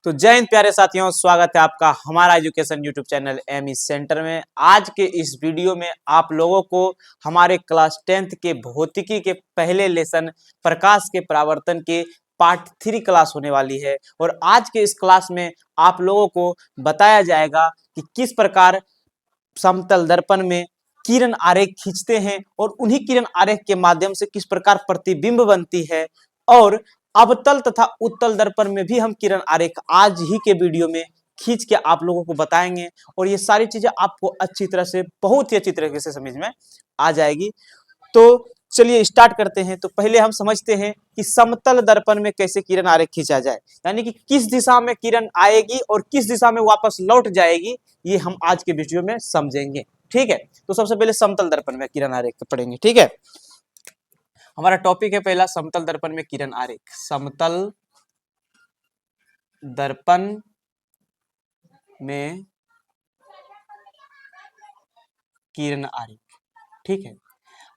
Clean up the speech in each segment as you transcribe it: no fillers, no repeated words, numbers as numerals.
तो जय हिंद प्यारे साथियों, स्वागत है आपका हमारा education YouTube channel ME centre में। आज के इस वीडियो में आप लोगों को हमारे क्लास 10th के भौतिकी के पहले लेसन प्रकाश के परावर्तन के पार्ट 3 क्लास होने वाली है। और आज के इस क्लास में आप लोगों को बताया जाएगा कि किस प्रकार समतल दर्पण में किरण आरेख खींचते हैं और उन्हीं किरण आरेख के माध्यम से किस प्रकार प्रतिबिंब बनती है, और अवतल तथा उत्तल दर्पण में भी हम किरण आरेख आज ही के वीडियो में खींच के आप लोगों को बताएंगे। और ये सारी चीजें आपको अच्छी तरह से, बहुत ही अच्छी तरीके से समझ में आ जाएगी। तो चलिए स्टार्ट करते हैं। तो पहले हम समझते हैं कि समतल दर्पण में कैसे किरण आरेख खींचा जाए, यानी कि किस दिशा में किरण आएगी और किस दिशा में वापस लौट जाएगी, ये हम आज के वीडियो में समझेंगे। ठीक है, तो सबसे पहले समतल दर्पण में किरण आरेख पढ़ेंगे। ठीक है, हमारा टॉपिक है पहला समतल दर्पण में किरण आरेख। समतल दर्पण में किरण आरेख। ठीक है,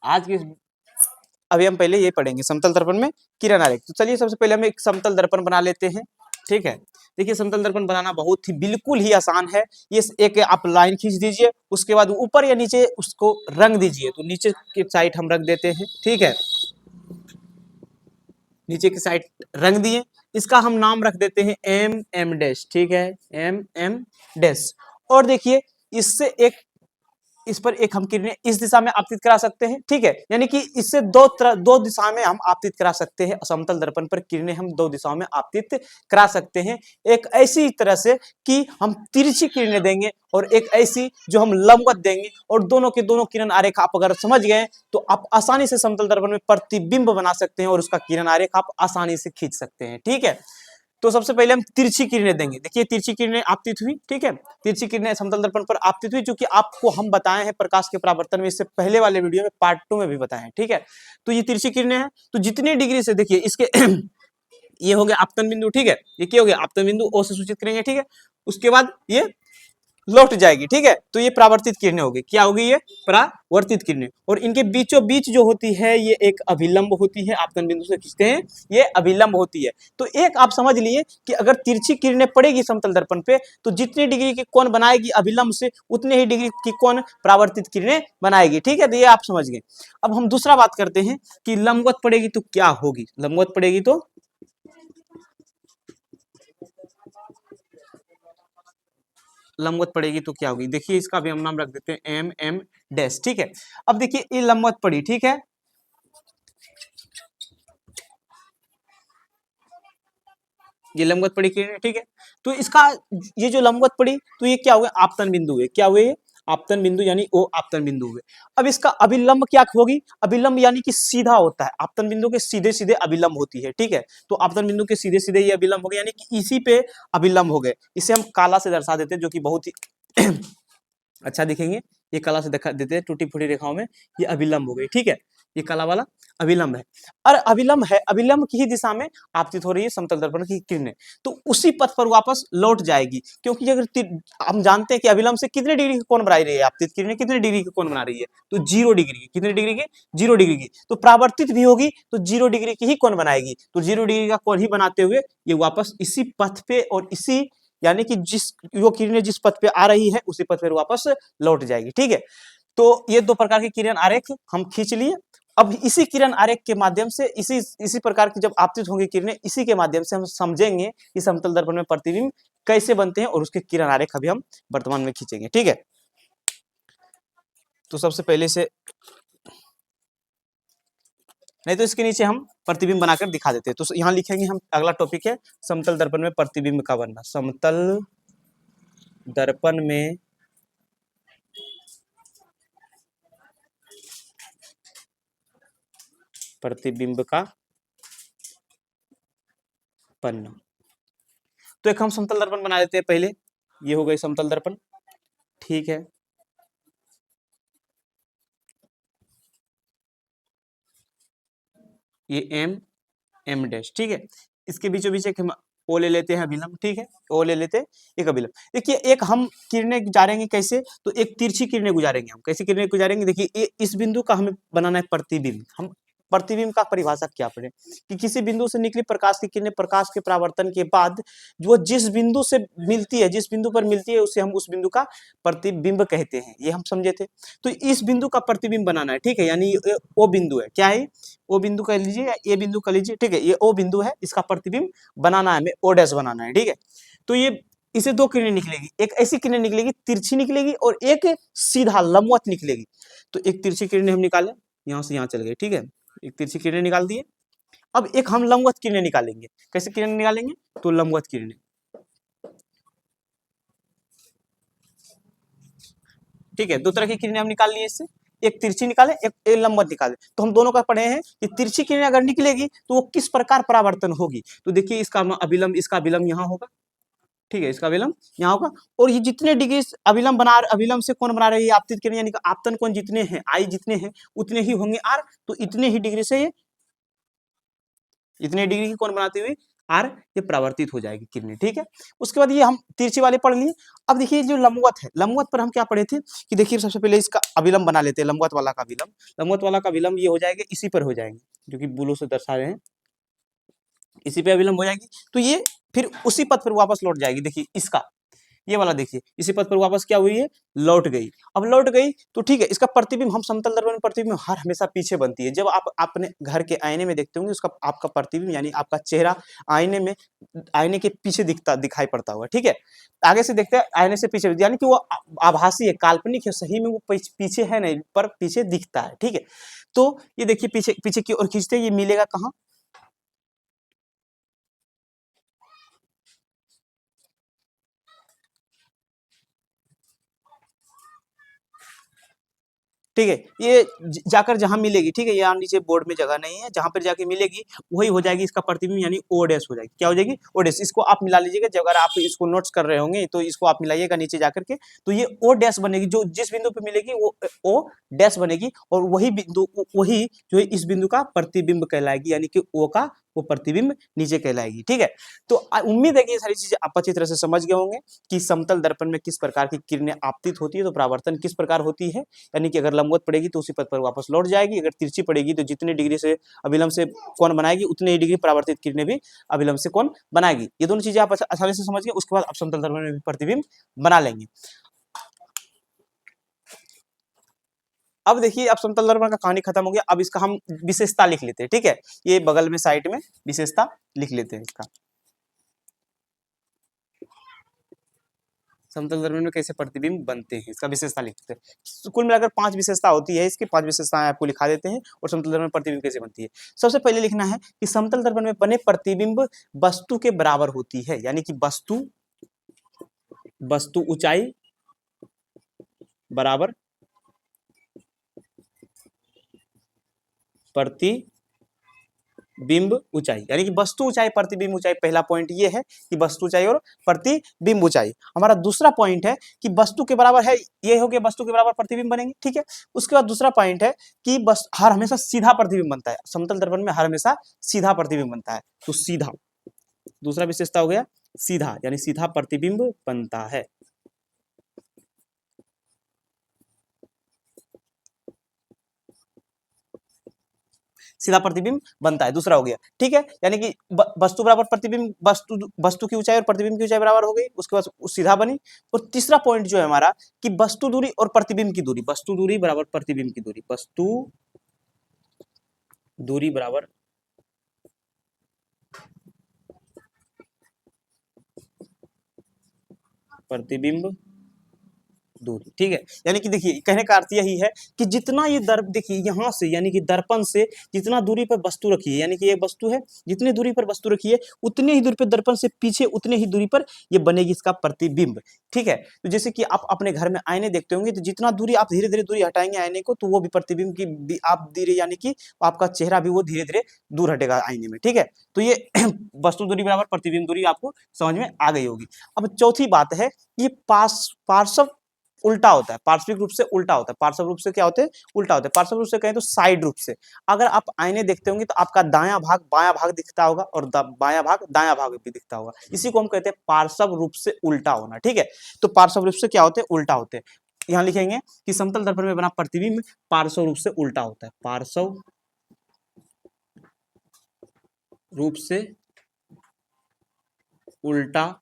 आज के अभी हम पहले ये पढ़ेंगे समतल दर्पण में किरण आरेख। तो चलिए सबसे पहले हम एक समतल दर्पण बना लेते हैं। ठीक है, देखिए समतल दर्पण बनाना बहुत ही बिल्कुल ही आसान है। ये एक आप लाइन खींच दीजिए, उसके बाद ऊपर या नीचे उसको रंग दीजिए। तो नीचे की साइड हम रख देते हैं। ठीक है, नीचे की साइड रंग दिए, इसका हम नाम रख देते हैं एम डैश। ठीक है, एम डैश। और देखिए इससे एक, इस पर एक हम किरणें इस दिशा में आपतित करा सकते हैं। ठीक है, यानी कि इससे दो दिशा में हम आपतित करा सकते हैं। समतल दर्पण पर किरणें हम दो दिशाओं में आपतित करा सकते हैं। एक ऐसी तरह से कि हम तिरछी किरणें देंगे और एक ऐसी जो हम लंबवत देंगे। और दोनों के दोनों किरण आरेख आप अगर समझ गए तो आप आसानी से समतल दर्पण में प्रतिबिंब बना सकते हैं और उसका किरण आरेख आप आसानी से खींच सकते हैं। ठीक है, तो सबसे पहले हम तिरछी किरणें देंगे। देखिए तिरछी किरणें आपतित हुई। ठीक है, तिरछी किरणें समतल दर्पण पर आपतित हुई, जो कि आपको हम बताए हैं प्रकाश के परावर्तन में, इससे पहले वाले वीडियो में पार्ट 2 में भी बताए हैं। ठीक है, तो ये तिरछी किरणें हैं। तो जितने डिग्री से, देखिए इसके ये हो गया आपतन बिंदु। ठीक है, ये क्या हो गया, आपतन बिंदु ओ से सूचित करेंगे। ठीक है, उसके बाद ये लौट जाएगी। ठीक है, तो ये परावर्तित किरणें होगी। क्या होगी, ये परावर्तित किरणें। और इनके बीचों बीच जो होती है ये एक अभिलंब होती है। आपतन बिंदु से खींचते हैं, ये अभिलंब होती है। तो एक आप समझ लिए कि अगर तिरछी किरणें पड़ेगी समतल दर्पण पे तो जितनी डिग्री की कोण बनाएगी अभिलंब से, उतने ही डिग्री की कोण परावर्तित किरणें बनाएगी। ठीक है, तो ये आप समझ गए। अब हम दूसरा बात करते हैं कि लंबवत पड़ेगी तो क्या होगी। लंबवत पड़ेगी तो लंबवत पड़ेगी तो क्या होगी, देखिए इसका भी हम नाम रख देते हैं एम डैश। ठीक है, अब देखिए ये लंबवत पड़ी। ठीक है, ये लंबवत पड़ी किरण है। ठीक है, तो इसका ये जो लंबवत पड़ी तो ये क्या हुआ, आपतन बिंदु है। क्या हुए, आपतन बिंदु, यानी ओ आपतन बिंदु हुए। अब इसका अभिलंब क्या होगी, अभिलंब यानी कि सीधा होता है। आपतन बिंदु के सीधे सीधे अभिलंब होती है। ठीक है, तो आपतन बिंदु के सीधे सीधे ये अभिलंब हो गए, यानी कि इसी पे अभिलंब हो गए। इसे हम काला से दर्शा देते हैं, जो कि बहुत ही अच्छा दिखेंगे। ये काला से दिखा देते हैं, टूटी फूटी रेखाओं में ये अभिलंब हो गई। ठीक है, ये काला वाला अभिलंब है। और अभिलंब है, अभिलंब की ही दिशा में आपतित हो रही है समतल दर्पण की किरणें, तो उसी पथ पर वापस लौट जाएगी। क्योंकि अगर हम जानते हैं कि अभिलंब से कितने डिग्री की कोण बना रही है, आपतित किरणें कितने डिग्री की कोण बना रही है, तो 0 डिग्री की। कितने डिग्री की, 0 डिग्री की। तो परावर्तित भी होगी तो 0 डिग्री की ही कोण बनाएगी। तो 0 डिग्री का कोण ही बनाते हुए ये वापस इसी पथ पे, और इसी, यानी कि जिस वो किरणें जिस पथ पे आ रही है उसी पथ पर वापस लौट जाएगी। ठीक है, तो ये दो प्रकार की किरण आरेख हम खींच लिए। अब इसी किरण आरेख के माध्यम से, इसी प्रकार की जब आपतित होंगी किरणें, इसी के माध्यम से हम समझेंगे कि समतल दर्पण में प्रतिबिंब कैसे बनते हैं, और उसके किरण आरेख अभी हम वर्तमान में खींचेंगे। ठीक है, तो सबसे पहले से, नहीं तो इसके नीचे हम प्रतिबिंब बनाकर दिखा देते हैं। तो यहाँ लिखेंगे हम, अगला टॉपिक है समतल दर्पण में प्रतिबिंब का बनना। समतल दर्पण में प्रतिबिंब का बनना। तो एक हम समतल दर्पण बना देते हैं पहले। ये हो गई समतल दर्पण। ठीक है, ये एम डैश। ठीक है, इसके बीचों बीच एक हम ओ ले लेते हैं अभिलंब। ठीक है, ओ ले लेते हैं एक अभिलंब। देखिए एक हम किरणें गुजारेंगे कैसे, तो एक तिरछी किरणें गुजारेंगे हम। कैसी किरणें गुजारेंगे, देखिए इस बिंदु का हमें बनाना है प्रतिबिंब। हम प्रतिबिंब का परिभाषा क्या पढ़े कि किसी बिंदु से निकली प्रकाश की किरणें प्रकाश के परावर्तन के बाद जो जिस बिंदु से मिलती है, जिस बिंदु पर मिलती है, उसे हम उस बिंदु का प्रतिबिंब कहते हैं। ये हम समझे थे। तो इस बिंदु का प्रतिबिंब बनाना है, ठीक है, यानी ये ओ बिंदु है, क्या है, ओ बिंदु कह लीजिए या ए बिंदु कह लीजिए, ठीक है, ये ओ बिंदु है, इसका प्रतिबिंब बनाना है, हमें ओ डैश बनाना है, ठीक है। तो ये इसे दो किरणें निकलेगी, एक ऐसी किरण निकलेगी तिरछी निकलेगी और एक सीधा लंबवत निकलेगी। तो एक तिरछी किरण हम निकालें, यहां से यहां चल गए, ठीक है, एक तिरछी किरण निकाल दिए। अब एक हम लंबवत किरणें निकालेंगे, कैसे किरण निकालेंगे, तो लंबवत किरणें, ठीक है, दो तरह की किरणें हम निकाल लिए इससे, एक तिरछी निकाले, एक लंबवत निकाले। तो हम दोनों का पढ़े हैं कि तिरछी किरण अगर निकलेगी तो वो किस प्रकार परावर्तन होगी। तो देखिए इसका अभिलंब, इसका अभिलंब यहाँ होगा, ठीक है, इसका अभिलंब यहाँ होगा, और ये जितने डिग्री अभिलंब बना, अभिलंब से कोण बना रही है आपतित किरण, यानी कि आपतन कोण जितने हैं, आई जितने हैं उतने ही होंगे आर, तो इतने ही डिग्री से ये, इतने डिग्री की कोण बनाते हुए आर ये परावर्तित हो जाएगी किरणें, ठीक है। उसके बाद ये हम तिरछी वाले पढ़ लिए। अब देखिए जो लंबवत है, लंबवत पर हम क्या पढ़े थे कि देखिए सबसे पहले इसका अभिलंब बना लेते हैं, लंबवत वाला का अभिलंब, लंबवत वाला का अभिलंब ये हो जाएगा, इसी पर हो जाएंगे, जो कि बुलों से दर्शा रहे हैं, इसी पे अभिलंब हो जाएगी। तो ये फिर उसी पथ पर वापस लौट जाएगी। देखिए इसका ये वाला देखिए इसी पथ पर वापस क्या हुई है, लौट गई। अब लौट गई तो ठीक है, इसका प्रतिबिंब हम समतल दर्पण में प्रतिबिंब हर हमेशा पीछे बनती है। जब आप अपने घर के आईने में देखते होंगे उसका आपका प्रतिबिंब यानी आपका चेहरा आईने में, आईने के पीछे दिखाई पड़ता होगा, ठीक है। आगे से देखते हैं आईने से पीछे, यानी कि वो आभासी है, काल्पनिक है, सही में वो पीछे है नहीं, पर पीछे दिखता है, ठीक है। तो ये देखिए पीछे पीछे की ओर खींचते ये मिलेगा कहाँ, ठीक है, ये जाकर जहां मिलेगी, ठीक है, यहाँ नीचे बोर्ड में जगह नहीं है, जहां पर जाके मिलेगी वही हो जाएगी इसका प्रतिबिंब, यानी ओ डैश हो जाएगी, क्या हो जाएगी, ओ डैश। इसको आप मिला लीजिएगा, जब अगर आप इसको नोट्स कर रहे होंगे तो इसको आप मिलाइएगा नीचे जाकर के, तो ये ओ डैश बनेगी, जो जिस बिंदु पे मिलेगी वो ओ डैश बनेगी, और वही बिंदु, वही जो है इस बिंदु का प्रतिबिंब कहलाएगी, यानी कि ओ का वो प्रतिबिंब नीचे कहलाएगी, ठीक है। तो उम्मीद है कि ये सारी चीजें आप अच्छी तरह से समझ गए होंगे कि समतल दर्पण में किस प्रकार की किरणें आपतित होती है, तो परावर्तन किस प्रकार होती है, यानी कि अगर लंबवत पड़ेगी तो उसी पथ पर वापस लौट जाएगी, अगर तिरछी पड़ेगी तो जितने डिग्री से अभिलंब से कोण बनाएगी उतने ही डिग्री परावर्तित किरणें भी अभिलंब से कोण बनाएगी। ये दोनों चीजें आप आसानी से समझ गए, उसके बाद आप समतल दर्पण में भी प्रतिबिंब बना लेंगे। अब देखिए अब समतल दर्पण का कहानी खत्म हो गया, अब इसका हम विशेषता लिख लेते हैं, ठीक है, ये बगल में साइड में विशेषता लिख लेते हैं इसका। समतल दर्पण में कैसे प्रतिबिंब बनते हैं इसका विशेषता लिखते हैं। कुल मिलाकर 5 विशेषता होती है इसकी, 5 विशेषताएं आपको लिखा देते हैं, और समतल दर्पण में प्रतिबिंब कैसे बनती है। सबसे पहले लिखना है कि समतल दर्पण में बने प्रतिबिंब वस्तु के बराबर होती है, यानी कि वस्तु ऊंचाई बराबर प्रतिबिंब ऊंचाई, यानी कि वस्तु ऊंचाई प्रतिबिंब ऊंचाई। पहला पॉइंट ये है कि वस्तु ऊंचाई और प्रतिबिंब ऊंचाई। हमारा दूसरा पॉइंट है कि वस्तु के बराबर है, ये हो गया वस्तु के बराबर प्रतिबिंब बनेंगे, ठीक है। उसके बाद दूसरा पॉइंट है कि बस हर हमेशा सीधा प्रतिबिंब बनता है, समतल दर्पण में हर हमेशा सीधा प्रतिबिंब बनता है, तो सीधा, दूसरा विशेषता हो गया सीधा, यानी सीधा प्रतिबिंब बनता है, सीधा प्रतिबिंब बनता है, दूसरा हो गया, ठीक है। यानी कि वस्तु बराबर प्रतिबिंब, वस्तु की ऊंचाई और प्रतिबिंब की ऊंचाई बराबर हो गई, उसके बाद सीधा बनी। और तीसरा पॉइंट जो है हमारा कि वस्तु दूरी और प्रतिबिंब की दूरी, वस्तु दूरी बराबर प्रतिबिंब की दूरी, वस्तु दूरी बराबर प्रतिबिंब दूरी, ठीक है। यानी कि देखिए कहने का अर्थ यही है कि जितना ये देखिए यहाँ से, यानी कि दर्पण से जितना दूरी पर वस्तु रखी है, यानी कि ये वस्तु है, जितनी दूरी पर वस्तु रखी है उतनी ही दूरी पर दर्पण से पीछे उतने ही दूरी पर ये बनेगी इसका प्रतिबिंब, ठीक है। तो जैसे कि आप अपने घर में आईने देखते होंगे, तो जितना दूरी आप धीरे धीरे दूरी हटाएंगे आईने को, तो वो भी प्रतिबिंब की आप धीरे, यानी कि आपका चेहरा भी वो धीरे धीरे दूर हटेगा आईने में, ठीक है। तो ये वस्तु दूरी बराबर प्रतिबिंब दूरी आपको समझ में आ गई होगी। अब चौथी बात है, ये पार्श्व उल्टा होता है, पार्श्विक रूप से उल्टा होता है, पार्श्व रूप से क्या होते हैं, उल्टा होते हैं। पार्श्व रूप से कहें तो साइड रूप से, अगर आप आईने देखते होंगे तो आपका दायां भाग बायां भाग दिखता होगा और बायां भाग दायां भाग भी दिखता होगा, इसी को हम कहते हैं पार्श्व रूप से उल्टा होना, ठीक है। तो पार्श्व रूप से क्या होते हैं, उल्टा होते हैं। यहाँ लिखेंगे कि समतल दर्पण में बना प्रतिबिंब पार्श्व रूप से उल्टा होता है, पार्श्व रूप से उल्टा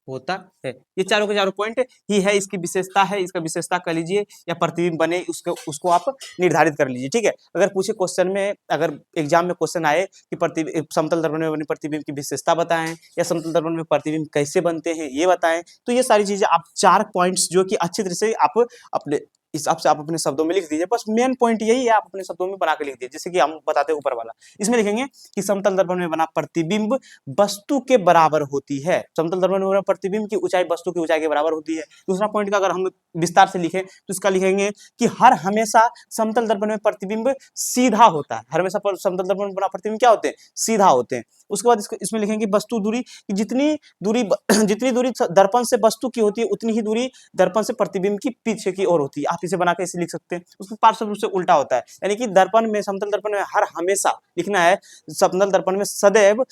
होता है। ये चारों के चारों पॉइंट ही है, इसकी विशेषता है, इसका विशेषता कर लीजिए या प्रतिबिंब बने उसको उसको आप निर्धारित कर लीजिए। ठीक है, अगर पूछे क्वेश्चन में, अगर एग्जाम में क्वेश्चन आए कि प्रतिबिंब समतल दर्पण में बने प्रतिबिंब की विशेषता बताएं या समतल दर्पण में प्रतिबिंब कैसे बनते हैं ये बताएं, तो ये सारी चीजें आप 4 पॉइंट्स जो कि अच्छी तरह से आप अपने हिसाब से आप अपने शब्दों में लिख दीजिए। बस मेन पॉइंट यही है, आप अपने शब्दों में बना के लिख दीजिए। जैसे कि हम बताते हैं ऊपर वाला, इसमें लिखेंगे कि समतल दर्पण में बना प्रतिबिंब वस्तु के बराबर होती है। समतल दर्पण में बना प्रतिबिंब की ऊंचाई वस्तु की ऊंचाई के बराबर होती है। दूसरा पॉइंट का अगर हम विस्तार से लिखें तो इसका लिखेंगे कि हर हमेशा समतल दर्पण में प्रतिबिंब सीधा होता है। हर हमेशा समतल दर्पण में बना प्रतिबिंब क्या होते हैं? सीधा होते हैं। उसके बाद इसमें लिखेंगे वस्तु दूरी, जितनी दूरी जितनी दूरी दर्पण से वस्तु की होती है उतनी ही दूरी दर्पण से प्रतिबिंब की पीछे की ओर होती है। आप इसे बना के इसे लिख सकते हैं। उसको पार्श्व रूप से उल्टा होता है, यानी कि दर्पण में, समतल दर्पण में हर हमेशा लिखना है, समतल दर्पण में सदैव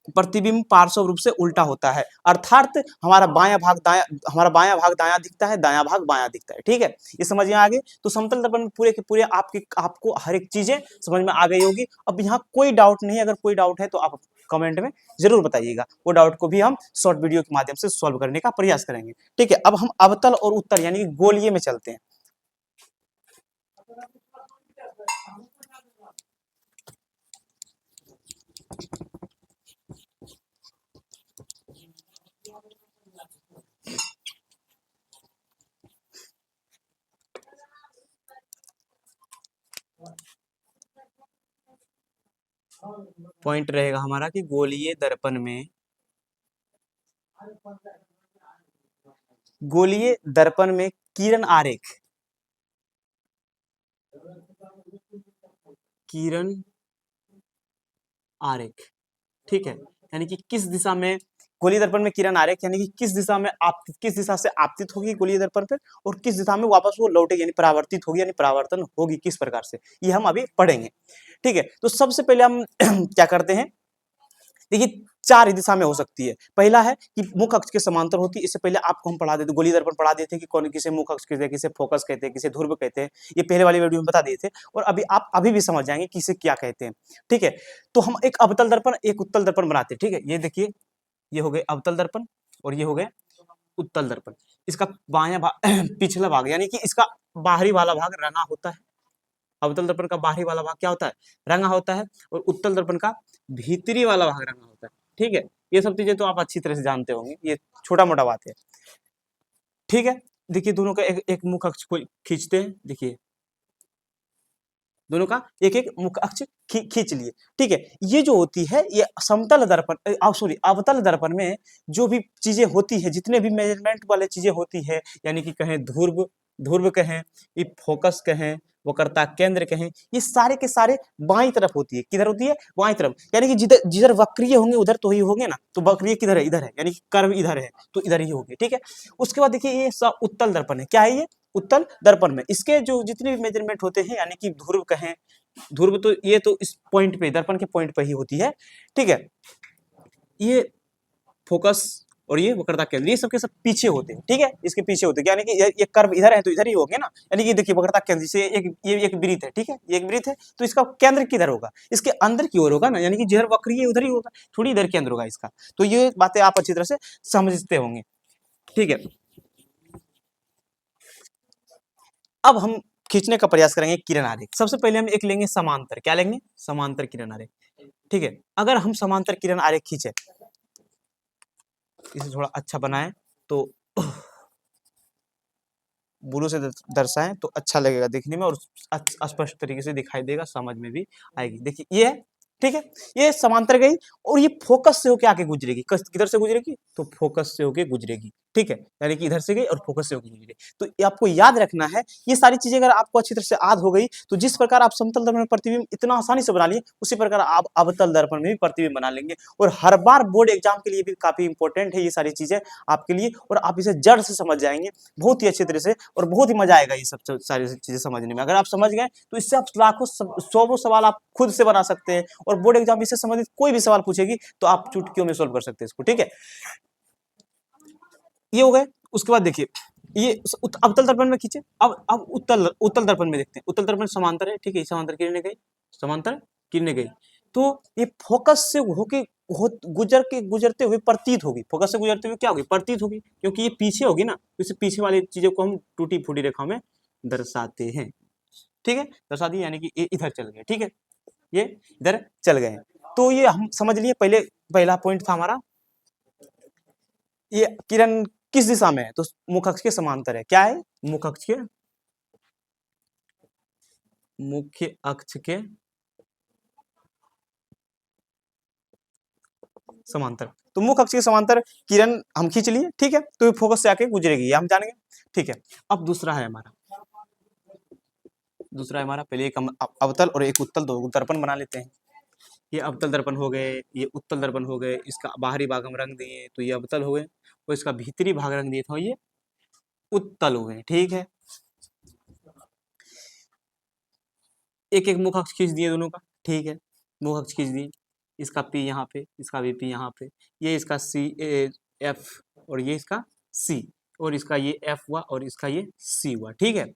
प्रतिबिंब पार्श्व रूप से उल्टा होता है, अर्थात हमारा बायां भाग दायां दिखता है, दायां भाग बायां दिखता है। ठीक है, ये समझ में आ गए? तो समतल दर्पण में पूरे के पूरे आपको हर एक चीजें समझ में आ गई होगी। अब यहाँ कोई डाउट नहीं है, अगर कोई डाउट है तो आप कमेंट में जरूर बताइएगा। वो डाउट को भी हम शॉर्ट वीडियो के माध्यम से सॉल्व करने का प्रयास करेंगे। ठीक है, अब हम अवतल और उत्तल यानी कि गोलीय में चलते हैं। पॉइंट रहेगा हमारा कि गोलीय दर्पण में किरण आरेख, किरण आरेख, ठीक है, यानी कि किस दिशा में गोलीय दर्पण में किरण आरेख, यानी कि किस दिशा में आप किस दिशा से आपतित होगी गोलीय दर्पण पर और किस दिशा में वापस वो लौटेगी, यानी परावर्तित होगी, यानी परावर्तन होगी किस प्रकार से, ये हम अभी पढ़ेंगे। ठीक है, तो सबसे पहले हम क्या करते हैं, देखिए 4 दिशा में हो सकती है। पहला है कि मुख्य अक्ष के समांतर होती है। इससे पहले आपको हम पढ़ा देते, गोलीय दर्पण पढ़ा देते कि कौन किसे मुख्य अक्ष कहते हैं, किसे फोकस कहते हैं, किसे ध्रुव कहते हैं। ये पहले वाली वीडियो में बता दिए थे और अभी आप अभी भी समझ जाएंगे कि इसे क्या कहते हैं। ठीक है, तो हम एक अवतल दर्पण एक उत्तल दर्पण बनाते हैं। ठीक है, ये देखिए, ये हो गए अवतल दर्पण और ये हो गए उत्तल दर्पण। इसका बायां भाग पिछला भाग यानी कि इसका बाहरी वाला भाग रंगा होता है। अवतल दर्पण का बाहरी वाला भाग क्या होता है? रंगा होता है। और उत्तल दर्पण का भीतरी वाला भाग रंगा होता है। ठीक है, ये सब चीजें तो आप अच्छी तरह से जानते होंगे, ये छोटा मोटा बात है। ठीक है, देखिए दोनों का एक एक मुख अक्ष को खींचते हैं। देखिए दोनों का एक एक मुख अक्ष खींच लिए। ठीक है, ये जो होती है ये समतल दर्पण सॉरी अवतल दर्पण में जो भी चीजें होती है, जितने भी मेजरमेंट वाले चीजें होती है, यानी कि कहें ध्रुव ध्रुव कहें, ये फोकस कहें, वक्रता केंद्र कहें, ये सारे के सारे बाईं तरफ होती है। किधर होती है? बाईं तरफ, यानी कि जिधर जिधर वक्रीय होंगे उधर तो ही होंगे ना। तो वक्रीय किधर है? इधर है, यानी कि कर्व इधर है तो इधर ही होगी। ठीक है, उसके बाद देखिए ये सब उत्तल दर्पण है। क्या है ये? उत्तल दर्पण में इसके जो जितने भी मेजरमेंट होते हैं, यानी कि ध्रुव कहें, ध्रुव तो ये तो इस पॉइंट पे, दर्पण के पॉइंट पे ही होती है। ठीक है, ये फोकस और ये वक्रता केंद्र, ये सब के सब पीछे होते हैं। ठीक है, इसके पीछे होते हैं, यानी कि ये कर्व इधर है तो इधर ही होंगे ना। यानी कि देखिए वक्रता केंद्र से ये एक वृत्त है। ठीक है, ये एक वृत्त है तो इसका केंद्र किधर होगा? इसके अंदर की ओर होगा ना, यानी कि जिधर वक्री है उधर ही होगा, थोड़ी इधर केंद्र होगा इसका। तो ये बातें आप अच्छी तरह से समझते होंगे। ठीक है, अब हम खींचने का प्रयास करेंगे किरण आरेख। सबसे पहले हम एक लेंगे समांतर। क्या लेंगे? समांतर किरण आरेख। ठीक है, अगर हम समांतर किरण आरेख खींचे, इसे थोड़ा अच्छा बनाएं तो ब्लू से दर्शाएं तो अच्छा लगेगा देखने में और स्पष्ट तरीके से दिखाई देगा, समझ में भी आएगी। देखिए ये है। ठीक है, ये समांतर गई और ये फोकस से होके आके गुजरेगी। किधर से गुजरेगी? तो फोकस से होके गुजरेगी। ठीक है, यानी कि इधर से गई और फोकस से होके गुजरेगी। तो ये आपको याद रखना है। ये सारी चीजें अगर आपको अच्छी तरह से याद हो गई तो जिस प्रकार आप समतल दर्पण में प्रतिबिंब इतना आसानी से बना लिए, उसी प्रकार आप अवतल दर्पण में भी प्रतिबिंब बना लेंगे। और हर बार बोर्ड एग्जाम के लिए भी काफी इंपॉर्टेंट है ये सारी चीजें आपके लिए, और आप इसे जड़ से समझ जाएंगे बहुत ही अच्छी तरह से और बहुत ही मजा आएगा ये सब सारी चीजें समझने में। अगर आप समझ गए तो इससे आप लाखों सौ सवाल आप खुद से बना सकते हैं और बोर्ड एग्जाम इससे संबंधित कोई भी सवाल पूछेगी तो आप चुटकियों में सोल्व कर सकते हैं इसको। ठीक है, ये हो गए। उसके बाद देखिए ये अवतल दर्पण में खींचे। अब उत्तल उत्तल दर्पण में देखते हैं। उत्तल दर्पण समांतर है। ठीक है, समांतर किरणें गई समांतर किरणें गई तो ये फोकस से होके गुजरते हुए प्रतीत होगी, फोकस से गुजरते हुए क्या होगी, प्रतीत होगी, क्योंकि ये पीछे होगी ना, तो इसे पीछे वाली चीजों को हम टूटी फूटी रेखा में दर्शाते हैं। ठीक है, दर्शा दिए, यानी कि ये इधर चल गए। ठीक है, ये इधर चल गए। तो ये हम समझ लिए, पहले पहला पॉइंट था हमारा, ये किरण किस दिशा में है, तो मुख अक्ष के समांतर है। क्या है, मुख अक्ष के, मुख्य अक्ष के समांतर। तो मुख अक्ष के समांतर किरण हम खींच लिए। ठीक है, तो ये फोकस से आके गुजरेगी, ये हम जानेंगे। ठीक है, अब दूसरा है हमारा, पहले एक हम अवतल और एक उत्तल दो दर्पण बना लेते हैं। ये अवतल दर्पण हो गए, ये उत्तल दर्पण हो गए। इसका बाहरी भाग हम रंग दिए तो ये अवतल हो गए, और इसका भीतरी भाग रंग दिए तो ये उत्तल हो गए। ठीक है, एक एक मुख अक्ष खींच दिए दोनों का। ठीक है, मुख अक्ष खींच दिए, इसका पी यहाँ पे, इसका भी पी यहाँ पे, ये इसका सी एफ और ये इसका सी, और इसका ये एफ हुआ और इसका ये सी हुआ। ठीक है,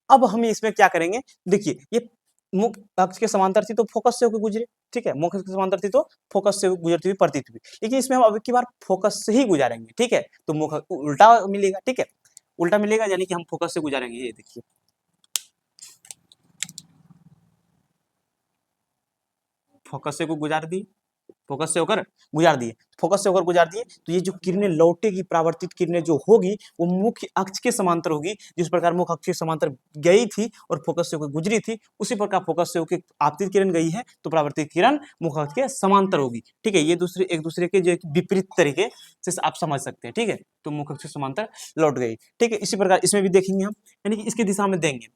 अब हम इसमें क्या करेंगे, देखिए ये मुख अक्ष के समांतर थी तो फोकस से होकर गुजरे। ठीक है, मुख अक्ष के समांतर थी तो फोकस से गुजरती हुई प्रतीत हुई, लेकिन इसमें हम अब की बार फोकस से ही गुजारेंगे। ठीक है, तो मुख उल्टा मिलेगा। ठीक है, उल्टा मिलेगा, यानी कि हम फोकस से गुजारेंगे। ये देखिए, फोकस से को गुजार दी, फोकस से होकर गुजार दिए, फोकस से होकर गुजार दिए, तो ये जो किरणें लौटेगी, परावर्तित किरणें जो होगी वो मुख्य अक्ष के समांतर होगी। जिस प्रकार मुख्य अक्ष के समांतर गई थी और फोकस से होकर गुजरी थी, उसी प्रकार फोकस से होकर आपतित किरण गई है तो परावर्तित किरण मुख्य अक्ष के समांतर होगी। ठीक है, ये दूसरे एक दूसरे के जो विपरीत तरीके से आप समझ सकते हैं। ठीक है, तो मुख्य अक्ष के समांतर लौट गई। ठीक है, इसी प्रकार इसमें भी देखेंगे हम, यानी कि इसकी दिशा में देंगे।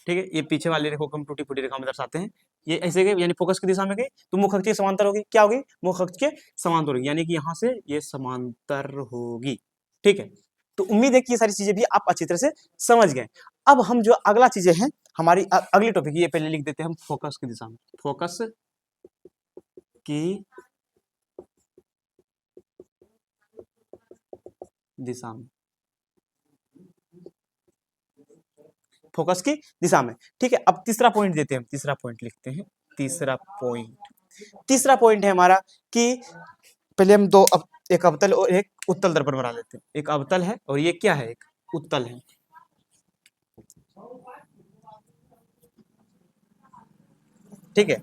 ठीक है, ये पीछे वाली रेखा को हम टूटी फूटी रेखा में दर्शाते हैं। ये ऐसे गए, यानी फोकस की दिशा में गई तो मुख अक्ष के समांतर होगी। क्या होगी, मुख अक्ष के समांतर होगी, यानी कि यहाँ से ये समांतर होगी। ठीक है, तो उम्मीद है कि ये सारी चीजें भी आप अच्छी तरह से समझ गए। अब हम जो अगला चीजें हैं हमारी अगली टॉपिक, ये पहले लिख देते हैं हम फोकस की दिशा में, फोकस की दिशा में, फोकस की दिशा में। ठीक है, अब तीसरा पॉइंट देते हैं, तीसरा पॉइंट लिखते हैं। तीसरा पॉइंट है हमारा कि पहले हम एक अवतल और एक उत्तल दर्पण बना लेते हैं। एक अवतल है और ये क्या है, एक उत्तल है। ठीक है,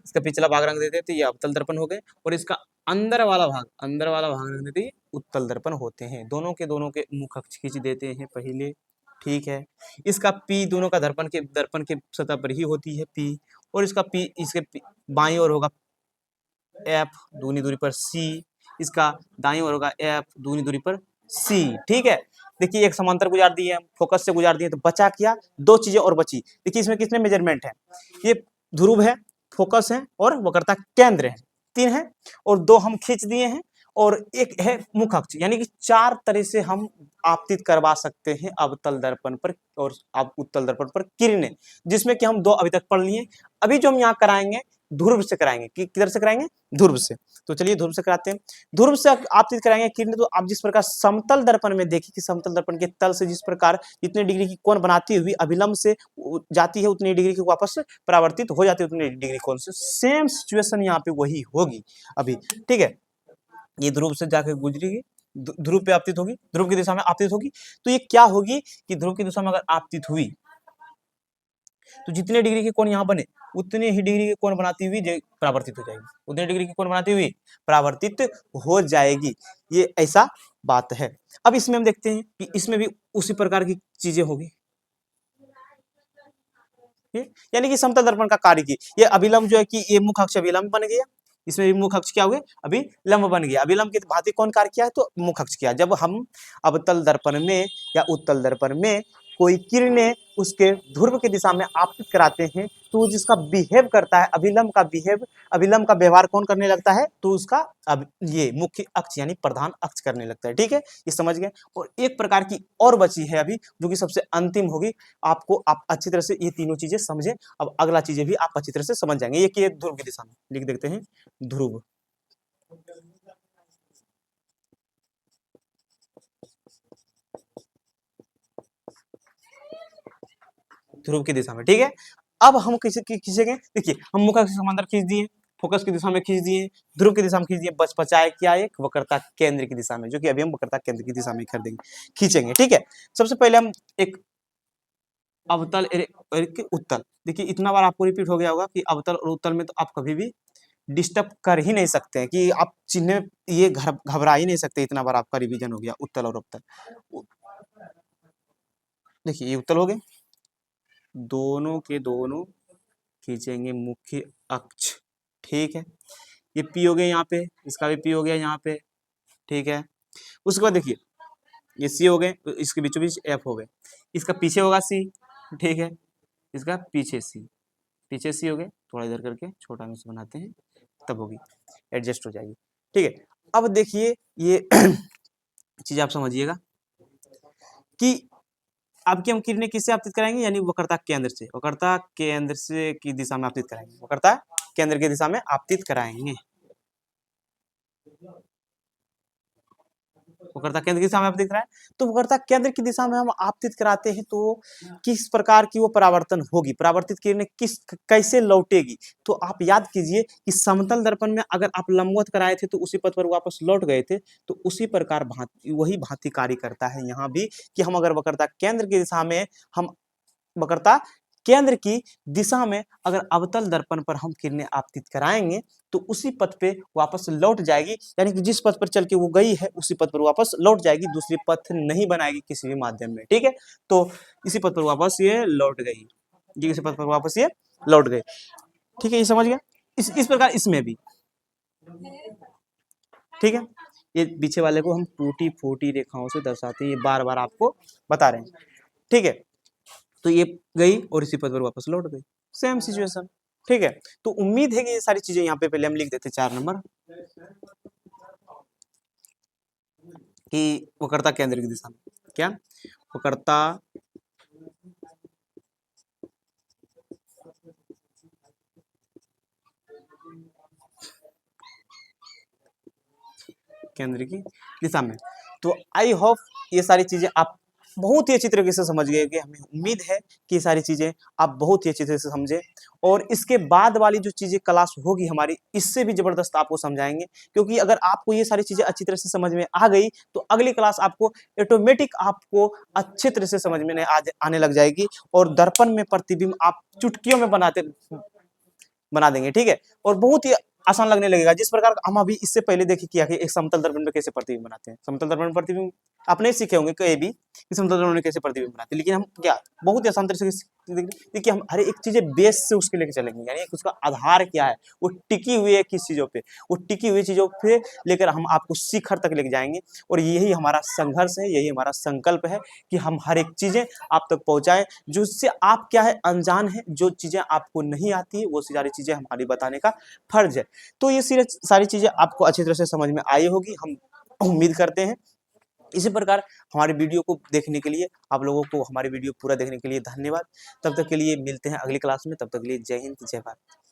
इसका पिछला भाग रंग देते हैं तो ये अवतल दर्पण हो गए, और इसका अंदर वाला भाग रंग देते हैं, उत्तल दर्पण होते हैं। दोनों के मुख अक्ष खींच देते हैं पहले। ठीक है, इसका पी दोनों का दर्पण के सतह पर ही होती है पी, और इसका पी इसके बाईं ओर होगा एफ, दूनी दूरी पर सी, इसका दाईं ओर होगा एफ, दूनी दूरी पर सी। ठीक है, देखिए एक समांतर गुजार दिए हम, फोकस से गुजार दिए, तो बचा क्या, दो चीजें और बची। देखिए इसमें कितने मेजरमेंट है, ये ध्रुव है, फोकस है और वक्रता केंद्र है, तीन है, और दो हम खींच दिए हैं, और एक है मुख अक्ष, यानी कि चार तरह से हम आपतित करवा सकते हैं अवतल दर्पण पर और उत्तल दर्पण पर किरणें, जिसमें कि हम दो अभी तक पढ़ लिए। अभी जो हम यहाँ कराएंगे ध्रुव से कराएंगे, किधर से कराएंगे, ध्रुव से। तो चलिए ध्रुव से कराते हैं। ध्रुव से आपतित कराएंगे किरणें, तो आप जिस प्रकार समतल दर्पण में देखिए कि समतल दर्पण के तल से जिस प्रकार जितने डिग्री की कोण बनाती हुई अभिलंब से जाती है, उतनी डिग्री की वापस परावर्तित हो जाती है उतनी डिग्री कोण से। सेम सिचुएशन यहाँ पे वही होगी अभी। ठीक है, ये ध्रुव से जाकर गुजरेगी, ध्रुव पे आपतित होगी, ध्रुव की दिशा में आपतित होगी, तो ये क्या होगी कि ध्रुव की दिशा में अगर आपतित हुई तो जितने डिग्री के कोण यहाँ बने उतने ही डिग्री के कोण बनाती हुई परावर्तित हो जाएगी, उतने डिग्री के कोण बनाती हुई परावर्तित हो जाएगी। ये ऐसा बात है। अब इसमें हम देखते हैं कि इसमें भी उसी प्रकार की चीजें होगी, यानी कि समतल दर्पण का कार्य की ये अभिलंब जो है कि ये मुख अक्ष अभिलंब बन गया, इसमें भी मुख अक्ष क्या हुए, अभिलंब बन गया। अभिलंब की भांति कौन कार्य किया है, तो मुख अक्ष किया। जब हम अवतल दर्पण में या उत्तल दर्पण में कोई किरणें उसके ध्रुव की दिशा में आपतित कराते हैं तो जिसका बिहेव करता है अभिलंब का व्यवहार कौन करने लगता है, तो उसका अब ये मुख्य अक्ष यानी प्रधान अक्ष करने लगता है। ठीक है, ये समझ गए। और एक प्रकार की और बची है अभी, जो कि सबसे अंतिम होगी। आप अच्छी तरह से ये तीनों चीजें समझे, अब अगला चीजें भी आप अच्छी तरह से समझ जाएंगे। ये ध्रुव की दिशा में लिख देते हैं, ध्रुव। ध्रुव की दिशा में, ठीक है। अब हम खींचेंगे, देखिए हम मुख अक्ष समांतर खींच दिए, फोकस की दिशा में खींच दिए, ध्रुव की दिशा में खींच दिए, बच बचाए क्या, एक वक्रता केंद्र की दिशा में, जो कि अभी हम वक्रता केंद्र की दिशा में कर देंगे, खींचेंगे, ठीक है। सबसे पहले हम एक अवतल एक उत्तल, देखिए इतना बार आपको रिपीट हो गया होगा कि अवतल और उत्तल में तो आप कभी भी डिस्टर्ब कर ही नहीं सकते हैं, कि आप चिन्ह ये घबरा ही नहीं सकते, इतना बार आपका रिवीजन हो गया उत्तल और अवतल। देखिए ये उत्तल हो गए, दोनों के दोनों खींचेंगे मुख्य अक्ष, ठीक है। ये पी हो गए यहाँ पे, इसका भी पी हो गया यहाँ पे, ठीक है। उसके बाद देखिए ये सी हो गए, इसके बीचों बीच एफ हो गए, इसका पीछे होगा सी, ठीक है, इसका पीछे सी हो गए, थोड़ा इधर करके छोटा में से बनाते हैं, तब होगी, एडजस्ट हो जाएगी, ठीक है। अब देखिए ये चीज आप समझिएगा कि आपकी हम किरणें किससे आपतित कराएंगे, यानी वक्रता केंद्र से, वक्रता केंद्र से की दिशा में आपतित कराएंगे, वक्रता केंद्र की दिशा में आपतित कराएंगे, वक्रता केंद्र की दिशा में आपतित कराएं। तो वक्रता केंद्र की दिशा में हम आपतित कराते हैं तो किस प्रकार की वो परावर्तन होगी, परावर्तित किरणें किस कैसे लौटेगी, तो आप याद कीजिए कि समतल दर्पण में अगर आप लंबवत कराए थे तो उसी पथ पर वापस लौट गए थे, तो उसी प्रकार वही भांति कार्य करता है यहाँ भी, कि हम अगर वक्रता केंद्र की दिशा में हम वक्रता केंद्र की दिशा में अगर अवतल दर्पण पर हम किरणें आपतित कराएंगे तो उसी पथ पे वापस लौट जाएगी, यानी कि जिस पथ पर चल के वो गई है उसी पथ पर वापस लौट जाएगी, दूसरी पथ नहीं बनाएगी किसी भी माध्यम में, ठीक है। तो इसी पथ पर वापस ये लौट गई, जी इसी पथ पर वापस ये लौट गई, ठीक है, ये समझ गया। इस प्रकार इसमें भी, ठीक है, ये पीछे वाले को हम टूटी फूटी रेखाओं से दर्शाते हैं, ये बार बार आपको बता रहे हैं, ठीक है। तो ये गई और इसी पद पर वापस लौट गई, सेम सिचुएशन, ठीक है। तो उम्मीद है कि ये सारी चीजें यहाँ पे पहले हम लिख देते 4 नंबर, कि वक्रता केंद्र की दिशा में क्या, वक्रता केंद्र की दिशा में। तो आई होप ये सारी चीजें आप बहुत ही अच्छी तरीके से समझ गए, कि हमें उम्मीद है कि ये सारी चीजें आप बहुत ही अच्छी तरह से समझे, और इसके बाद वाली जो चीजें क्लास होगी हमारी, इससे भी जबरदस्त आपको समझाएंगे, क्योंकि अगर आपको ये सारी चीजें अच्छी तरह से समझ में आ गई तो अगली क्लास आपको ऑटोमेटिक आपको अच्छी तरह से समझ में आने लग जाएगी, और दर्पण में प्रतिबिंब आप चुटकियों में बना देंगे, ठीक है, और बहुत ही आसान लगने लगेगा। जिस प्रकार हम अभी इससे पहले देखिए किया कि एक समतल दर्पण में कैसे प्रतिबिंब बनाते हैं, समतल दर्पण में प्रतिबिंब आप नहीं सीखे होंगे कहीं भी कि समतल दर्पण में कैसे प्रतिबिंब बनाते हैं, लेकिन हम क्या बहुत ही आसान तरीके से देखिए, हम हर एक चीजें बेस से उसके लेके चलेंगे, यानी उसका आधार क्या है, वो टिकी हुई है किस चीजों पे, वो टिकी हुई चीजों पे लेकर हम आपको शिखर तक लेके जाएंगे, और यही हमारा संघर्ष है, यही हमारा संकल्प है कि हम हर एक चीजें आप तक पहुंचाएं, जिससे आप क्या है अनजान है, जो चीजें आपको नहीं आती है वो सारी चीजें हमारी बताने का फर्ज है। तो ये सारी चीजें आपको अच्छी तरह से समझ में आई होगी, हम उम्मीद करते हैं। इसी प्रकार हमारे वीडियो को देखने के लिए, आप लोगों को हमारी वीडियो पूरा देखने के लिए धन्यवाद। तब तक के लिए मिलते हैं अगली क्लास में, तब तक के लिए जय हिंद जय भारत।